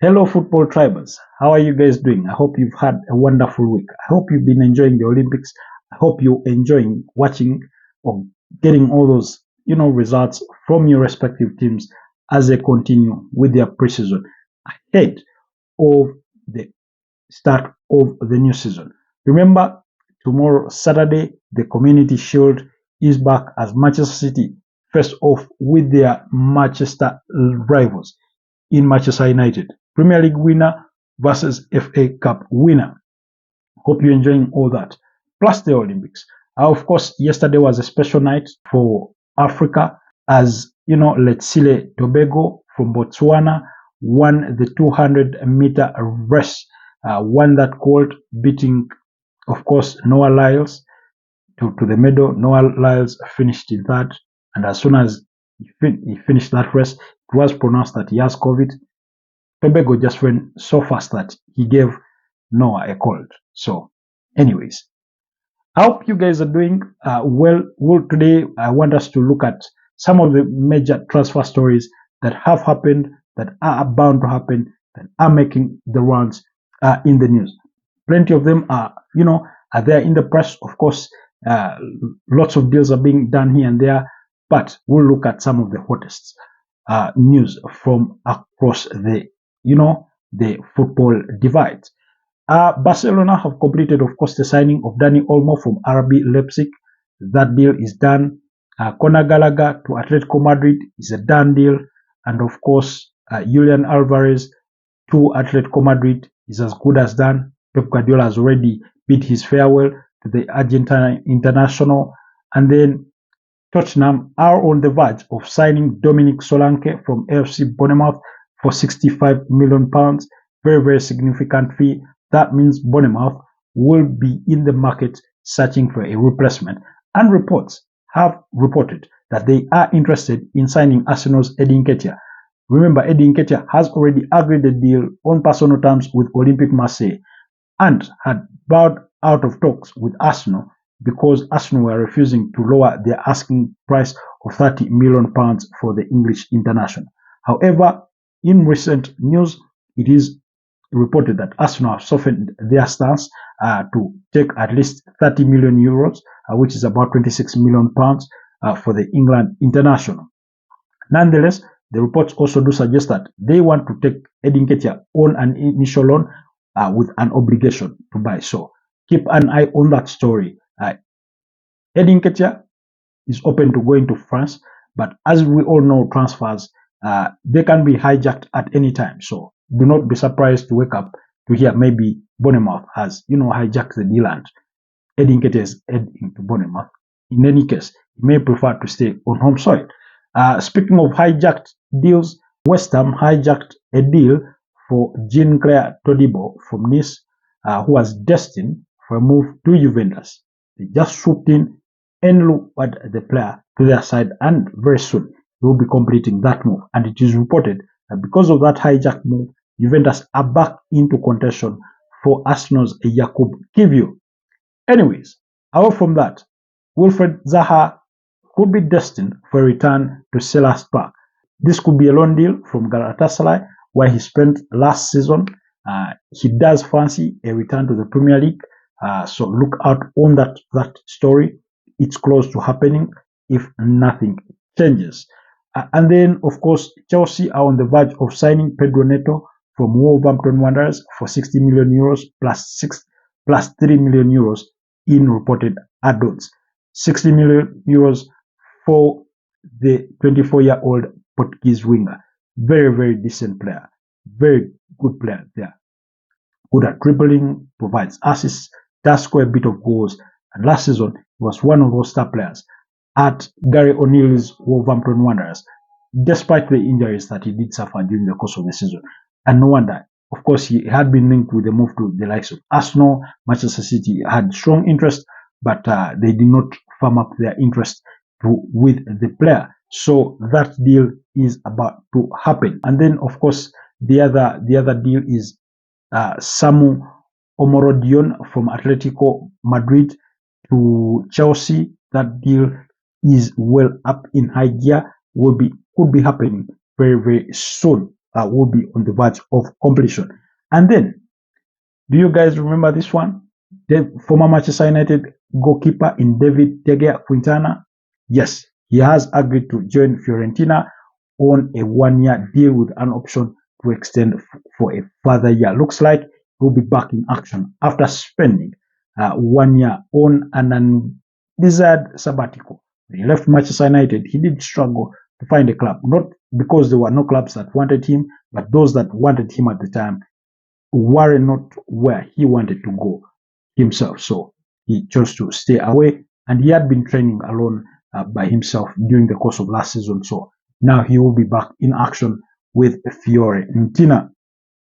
Hello, football tribers. How are you guys doing? I hope you've had a wonderful week. I hope you've been enjoying the Olympics. I hope you're enjoying watching or getting all those, results from your respective teams as they continue with their preseason ahead of the start of the new season. Remember, tomorrow, Saturday, the Community Shield is back as Manchester City face off with their Manchester rivals in Manchester United. Premier League winner versus FA Cup winner. Hope you're enjoying all that. Plus the Olympics. Of course, yesterday was a special night for Africa as, 𝐶𝐿 Tobago from Botswana won the 200-meter race. Won that gold, beating, of course, Noah Lyles to the medal. Noah Lyles finished in third. And as soon as he finished that race, it was pronounced that he has COVID. Tobago just went so fast that he gave Noah a cold. So, anyways, I hope you guys are doing well. Today, I want us to look at some of the major transfer stories that have happened, that are bound to happen, that are making the rounds in the news. Plenty of them are there in the press. Of course, lots of deals are being done here and there, but we'll look at some of the hottest news from across the football divide. Barcelona have completed, of course, the signing of Dani Olmo from RB Leipzig. That deal is done. Conor Gallagher to Atletico Madrid is a done deal. And of course, Julian Alvarez to Atletico Madrid is as good as done. Pep Guardiola has already bid his farewell to the Argentine international. And then Tottenham are on the verge of signing Dominic Solanke from AFC Bournemouth for £65 million. Very, very significant fee. That means Bournemouth will be in the market searching for a replacement. And reports have reported that they are interested in signing Arsenal's 𝐷𝐿 𝐘𝐒. Remember, 𝐷𝐿 𝐘𝐒 has already agreed a deal on personal terms with Olympique Marseille and had bowed out of talks with Arsenal because Arsenal were refusing to lower their asking price of £30 million for the English international. However, in recent news, it is reported that Arsenal have softened their stance to take at least €30 million, which is about £26 million for the England international. Nonetheless, the reports also do suggest that they want to take 𝐷𝐿 𝐘𝐒 on an initial loan with an obligation to buy. So keep an eye on that story. 𝐷𝐿 𝐘𝐒 is open to going to France, but as we all know, transfers they can be hijacked at any time. So do not be surprised to wake up to hear maybe Bournemouth has hijacked the deal and 𝐷𝐿 𝐘𝐒 is heading to Bournemouth. In any case, he may prefer to stay on home soil. Speaking of hijacked deals, West Ham hijacked a deal for Jean-Claude Todibo from Nice, who was destined for a move to Juventus. They just swooped in and looked at the player to their side, and very soon they will be completing that move. And it is reported that because of that hijacked move, Juventus are back into contention for Arsenal's Jakub Kiwior. Anyways, away from that, Wilfried Zaha could be destined for a return to Selhurst Park. This could be a loan deal from Galatasaray, where he spent last season. He does fancy a return to the Premier League, so look out on that story. It's close to happening if nothing changes. And then, of course, Chelsea are on the verge of signing Pedro Neto from Wolverhampton Wanderers for €60 million plus €3 million in reported add-ons. €60 million for the 24-year-old Portuguese winger. Very, very decent player. Very good player there. Good at dribbling, provides assists, does score a bit of goals. And last season, he was one of those star players at Gary O'Neill's Wolverhampton Wanderers, despite the injuries that he did suffer during the course of the season. And no wonder. Of course, he had been linked with the move to the likes of Arsenal. Manchester City had strong interest, but they did not firm up their interest with the player. So that deal is about to happen. And then, of course, the other deal is Samu Omorodion from Atletico Madrid to Chelsea. That deal is well up in high gear. Could be happening very, very soon. will be on the verge of completion. And then, do you guys remember this one? The former Manchester United goalkeeper in 𝐷𝐉𝐽𝐾𝐒. Yes, he has agreed to join Fiorentina on a 1-year deal with an option to extend for a further year. Looks like he'll be back in action after spending 1 year on an undesired sabbatical. When he left Manchester United, he did struggle to find a club, not because there were no clubs that wanted him, but those that wanted him at the time were not where he wanted to go himself. So he chose to stay away, and he had been training alone by himself during the course of last season. So now he will be back in action with Fiorentina.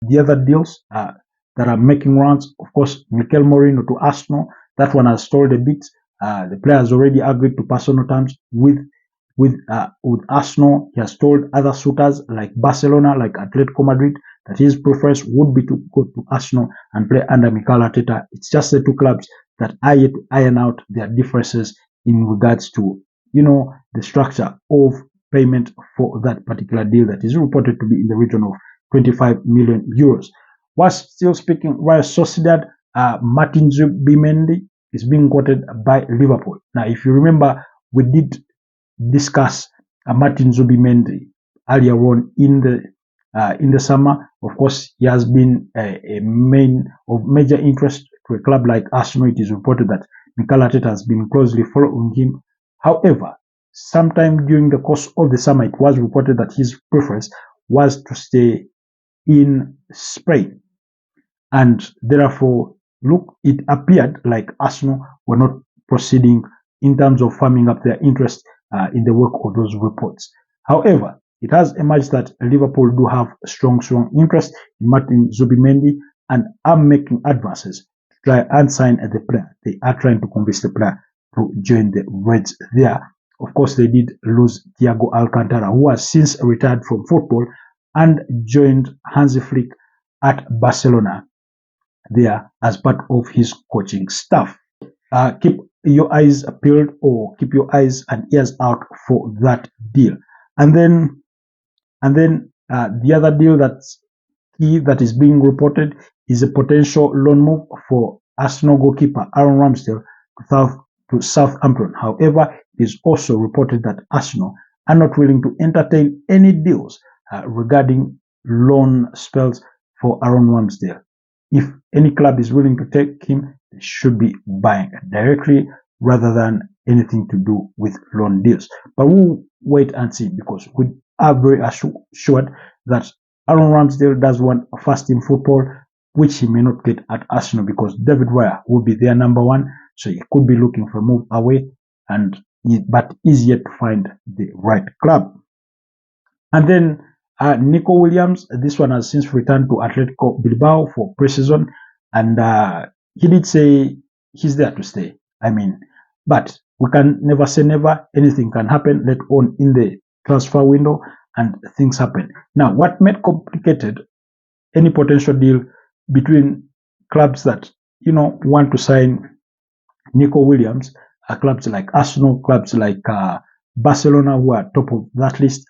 The other deals that are making rounds, of course, Mikel Merino to Arsenal. That one has stalled a bit. The player has already agreed to personal terms with Arsenal. He has told other suitors like Barcelona, like Atletico Madrid, that his preference would be to go to Arsenal and play under Mikel Arteta. It's just the two clubs that are yet to iron out their differences in regards to, the structure of payment for that particular deal that is reported to be in the region of 25 million euros. Whilst still speaking, Real Sociedad, Martin Zubimendi is being quoted by Liverpool. Now, if you remember, we did discuss Martin Zubimendi earlier on in the summer. Of course, he has been a major interest to a club like Arsenal. It is reported that Mikel Arteta has been closely following him. However, sometime during the course of the summer, it was reported that his preference was to stay in Spain, and therefore, it appeared like Arsenal were not proceeding in terms of firming up their interest in the work of those reports. However, it has emerged that Liverpool do have strong interest in Martin Zubimendi and are making advances to try and sign the player. They are trying to convince the player to join the Reds there. Of course, they did lose Thiago Alcantara, who has since retired from football and joined Hansi Flick at Barcelona there as part of his coaching staff. Keep your eyes peeled, or keep your eyes and ears out for that deal. And then the other deal that's key that is being reported is a potential loan move for Arsenal goalkeeper Aaron Ramsdale to Southampton. However, it is also reported that Arsenal are not willing to entertain any deals regarding loan spells for Aaron Ramsdale. If any club is willing to take him, they should be buying directly rather than anything to do with loan deals. But we'll wait and see, because we are very assured that Aaron Ramsdale does want a first-team football, which he may not get at Arsenal, because David Raya will be their number one. So he could be looking for a move away, but is yet to find the right club. And then Nico Williams, this one has since returned to Atletico Bilbao for pre-season, and he did say he's there to stay. But we can never say never. Anything can happen later on in the transfer window, and things happen. Now, what made complicated any potential deal between clubs that want to sign Nico Williams, clubs like Arsenal, clubs like Barcelona, who are top of that list.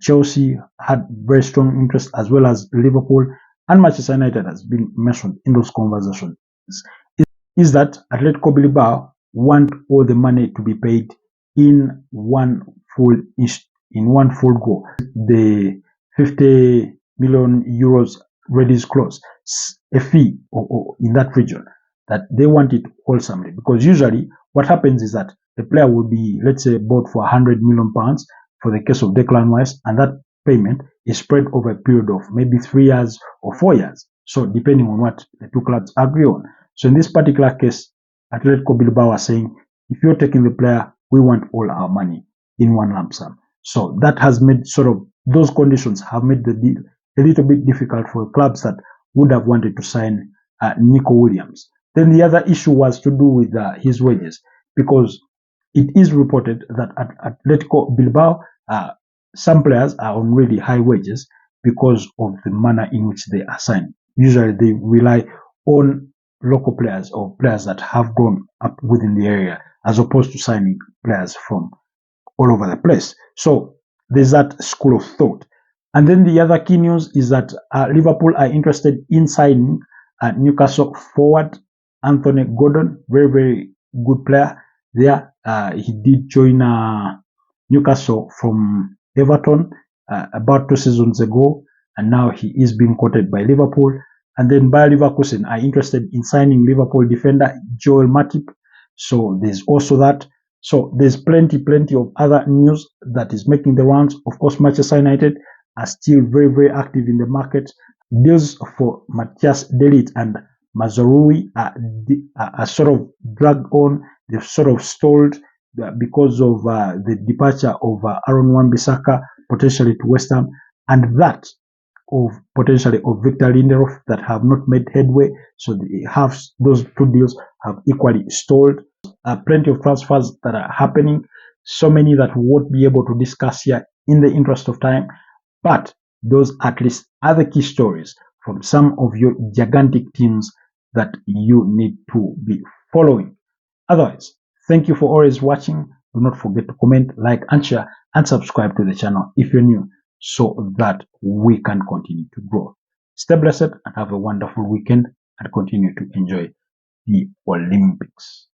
Chelsea had very strong interest, as well as Liverpool, and Manchester United has been mentioned in those conversations. Is that Atletico Bilbao want all the money to be paid in one full go. The 50 million euros release clause, a fee or in that region, that they want it wholesomely, because usually what happens is that the player will be, let's say, bought for 100 million pounds for the case of Declan Rice, and that payment is spread over a period of maybe 3 years or 4 years. So depending on what the two clubs agree on. So in this particular case, Atletico Bilbao are saying, if you're taking the player, we want all our money in one lump sum. So that has made those conditions have made the deal a little bit difficult for clubs that would have wanted to sign Nico Williams. Then the other issue was to do with his wages, because it is reported that at Atletico Bilbao, some players are on really high wages because of the manner in which they are signed. Usually they rely on local players or players that have grown up within the area, as opposed to signing players from all over the place. So there's that school of thought. And then the other key news is that Liverpool are interested in signing Newcastle forward Anthony Gordon, very, very good player there. He did join Newcastle from Everton about 2 seasons ago, and now he is being courted by Liverpool. And then Bayer Leverkusen are interested in signing Liverpool defender Joel Matip. So there's also that. So there's plenty of other news that is making the rounds. Of course, Manchester United are still very, very active in the market. Deals for Matthias de Ligt and Mazraoui are sort of dragged on. They've sort of stalled because of the departure of Aaron Wan-Bissaka potentially to West Ham, and that of potentially of Victor Lindelof that have not made headway. So those two deals have equally stalled. Plenty of transfers that are happening, so many that we won't be able to discuss here in the interest of time, but those at least are the key stories from some of your gigantic teams that you need to be following. Otherwise, thank you for always watching. Do not forget to comment, like, and share, and subscribe to the channel if you're new, so that we can continue to grow. Stay blessed and have a wonderful weekend, and continue to enjoy the Olympics.